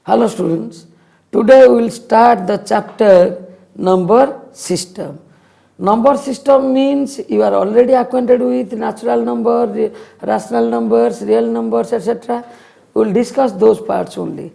Hello students, today we will start the chapter number system. Number system means you are already acquainted with natural number, rational numbers, real numbers, etc. We will discuss those parts only.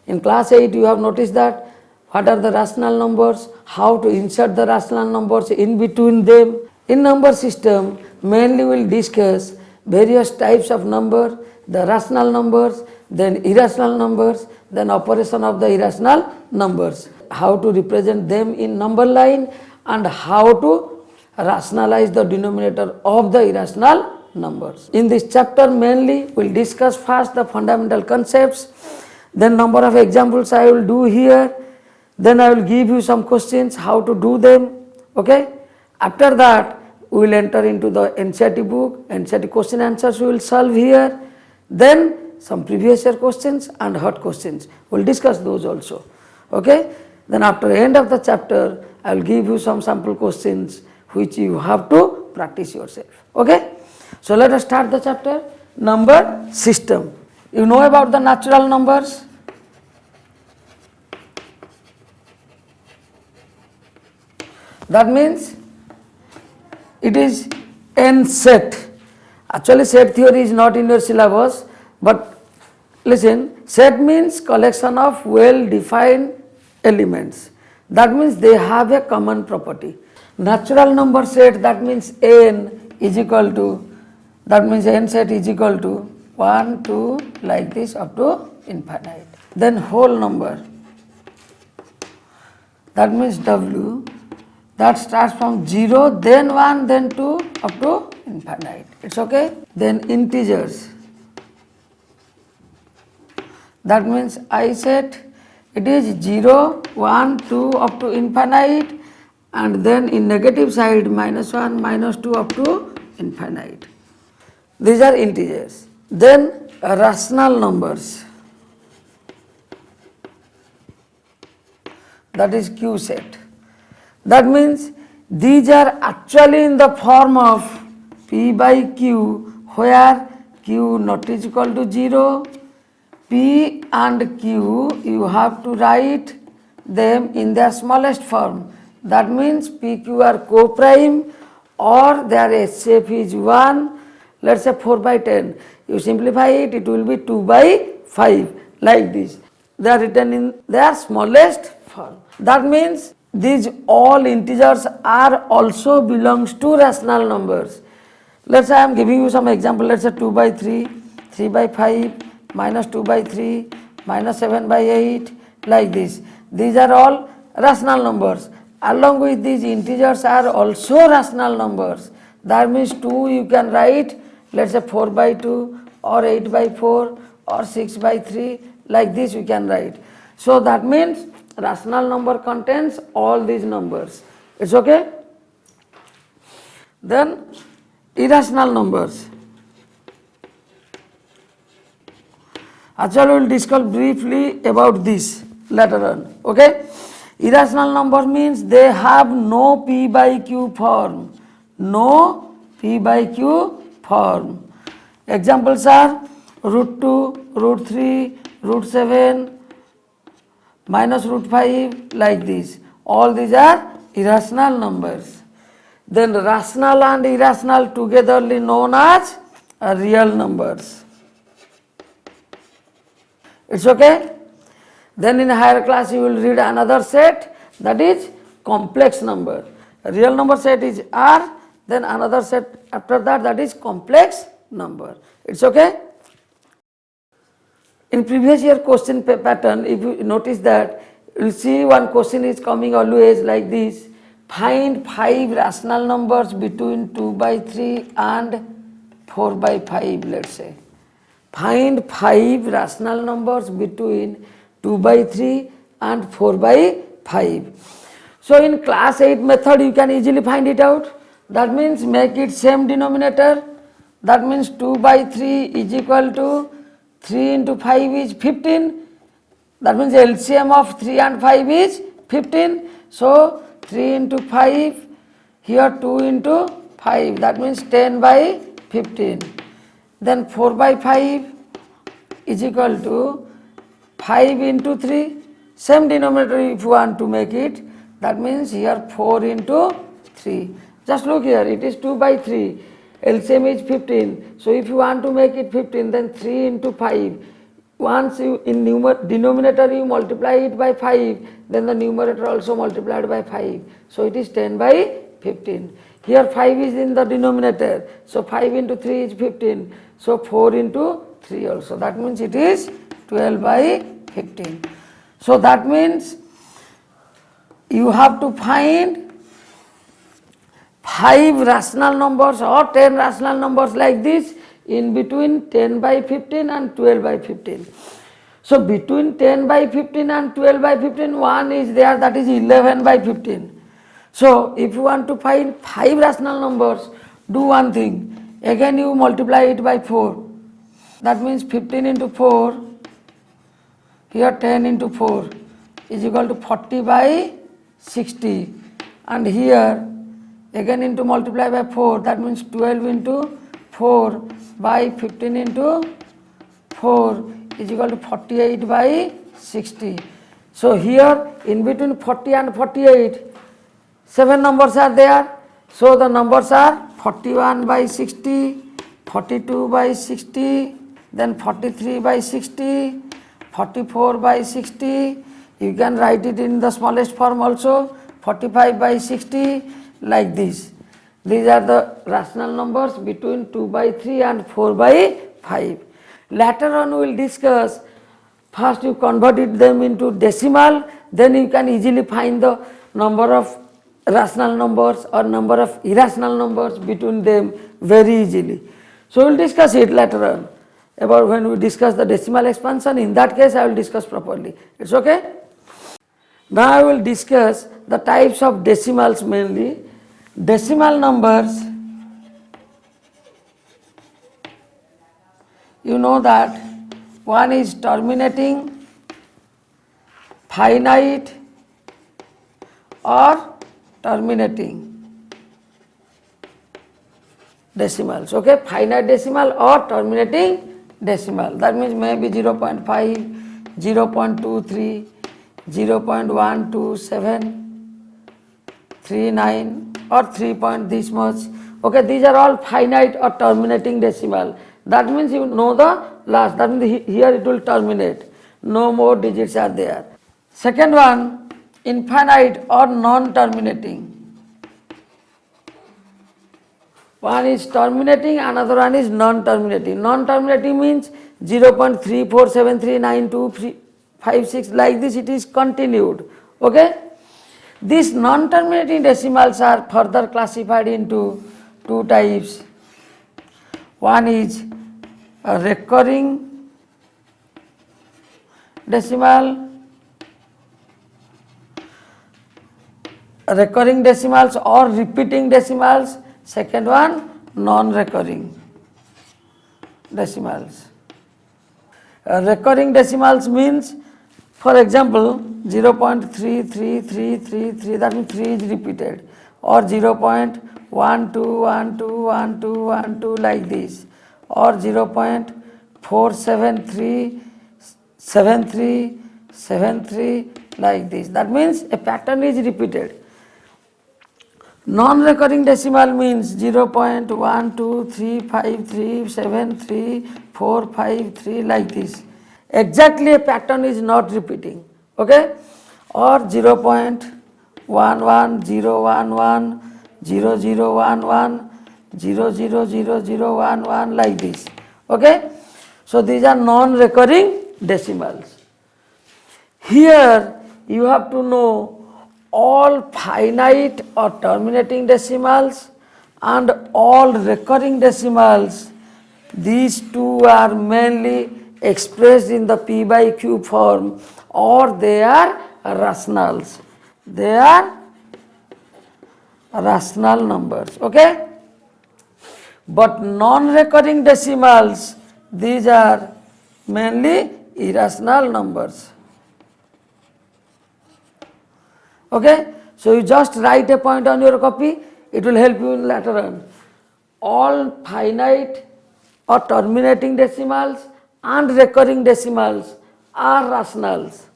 In class 8 you have noticed that what are the rational numbers, how to insert the rational numbers in between them. In number system mainly we will discuss various types of number, the rational numbers, then irrational numbers, then operation of the irrational numbers, how to represent them in number line and how to rationalize the denominator of the irrational numbers. In this chapter mainly we will discuss first the fundamental concepts, then number of examples I will do here, then I will give you some questions how to do them, okay. After that we will enter into the NCERT book, NCERT question answers we will solve here, then some previous year questions and hot questions, we will discuss those also, okay. Then after the end of the chapter I will give you some sample questions which you have to practice yourself, okay. So let us start the chapter, number system. You know about the natural numbers. That means it is n set. Actually set theory is not in your syllabus, but listen, set means collection of well defined elements. That means they have a common property. Natural number set, that means n is equal to, that means n set is equal to 1, 2 like this up to infinite. Then whole number, that means w, that starts from 0, then 1, then 2 up to infinite. It's okay. Then integers, that means I set, it is 0, 1, 2 up to infinite, and then in negative side minus 1, minus 2 up to infinite. These are integers. Then rational numbers, that is Q set. That means these are actually in the form of P by Q, where Q not is equal to 0, P and Q you have to write them in their smallest form. That means PQ are co-prime or their SCF is 1, let us say 4 by 10. You simplify it, it will be 2 by 5 like this. They are written in their smallest form. That means these all integers are also belongs to rational numbers. Let us say I am giving you some example, let us say 2 by 3, 3 by 5, minus 2 by 3, minus 7 by 8 like this. These are all rational numbers. Along with these integers are also rational numbers. That means 2 you can write, let us say 4 by 2 or 8 by 4 or 6 by 3 like this you can write. So that means rational number contains all these numbers. It's okay. Then irrational numbers. Actually we will discuss briefly about this later on, okay. Irrational number means they have no P by Q form, no P by Q form. Examples are root 2, root 3, root 7, minus root 5 like this. All these are irrational numbers. Then rational and irrational togetherly known as real numbers. It's okay. Then in higher class you will read another set, that is complex number. Real number set is R, then another set after that, that is complex number. It's okay. In previous year question pattern, if you notice that, you will see one question is coming always like this: find 5 rational numbers between 2 by 3 and 4 by 5, let us say. Find 5 rational numbers between 2 by 3 and 4 by 5. So in class 8 method you can easily find it out. That means make it same denominator. That means 2 by 3 is equal to 3 into 5 is 15. That means LCM of 3 and 5 is 15. So 3 into 5, here 2 into 5, that means 10 by 15. Then 4 by 5 is equal to 5 into 3, same denominator if you want to make it, that means here 4 into 3. Just look here, it is 2 by 3, LCM is 15. So if you want to make it 15, then 3 into 5. Once you in denominator you multiply it by 5, then the numerator also multiplied by 5. So it is 10 by 15. Here 5 is in the denominator, so 5 into 3 is 15. So 4 into 3 also, that means it is 12 by 15. So that means you have to find 5 rational numbers or 10 rational numbers like this in between 10 by 15 and 12 by 15. So between 10 by 15 and 12 by 15, one is there, that is 11 by 15. So if you want to find 5 rational numbers, do one thing, again you multiply it by 4. That means 15 into 4, here 10 into 4 is equal to 40 by 60, and here again into multiply by 4, that means 12 into 4 by 15 into 4 is equal to 48 by 60. So here in between 40 and 48, 7 numbers are there. So the numbers are 41 by 60, 42 by 60, then 43 by 60, 44 by 60. You can write it in the smallest form also, 45 by 60, like this. These are the rational numbers between 2 by 3 and 4 by 5. Later on we will discuss, first you converted them into decimal, then you can easily find the number of rational numbers or number of irrational numbers between them very easily. So we will discuss it later on, about when we discuss the decimal expansion. In that case I will discuss properly. It's okay? Now I will discuss the types of decimals mainly. Decimal numbers, you know that one is terminating, finite or terminating decimals, okay, finite decimal or terminating decimal. That means maybe 0.5, 0.23, 0.127, 39 or 3 point this much. Okay, these are all finite or terminating decimal. That means you know the last, that means here it will terminate, no more digits are there. Second one, infinite or non-terminating. One is terminating, another one is non-terminating. Non-terminating means 0.34739256, like this it is continued. Okay. These non-terminating decimals are further classified into two types. One is a recurring decimal, recurring decimals or repeating decimals. Second one, non-recurring decimals. Recurring decimals means, for example, 0.33333, that means 3 is repeated, or 0.12121212 like this, or 0.4737373 like this. That means a pattern is repeated. Non-recurring decimal means 0.1235373453 like this. Exactly a pattern is not repeating, okay, or 0.11011 0011 000011 like this, okay. So these are non-recurring decimals. Here you have to know all finite or terminating decimals and all recurring decimals. These two are mainly expressed in the P by Q form, or they are rationals. They are rational numbers, okay. But non-recurring decimals, these are mainly irrational numbers. Okay, so you just write a point on your copy, it will help you in later on. All finite or terminating decimals and recurring decimals are rationals.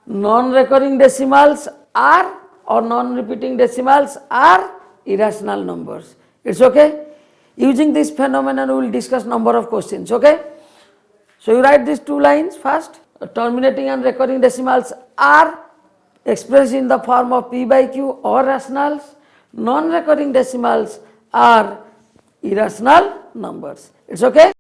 Non-recurring decimals are or non-repeating decimals are irrational numbers. It's okay? Using this phenomenon we will discuss number of questions, okay? So you write these two lines first. Terminating and recurring decimals are expressed in the form of P by Q or rationals. Non-recurring decimals are irrational numbers. It's okay?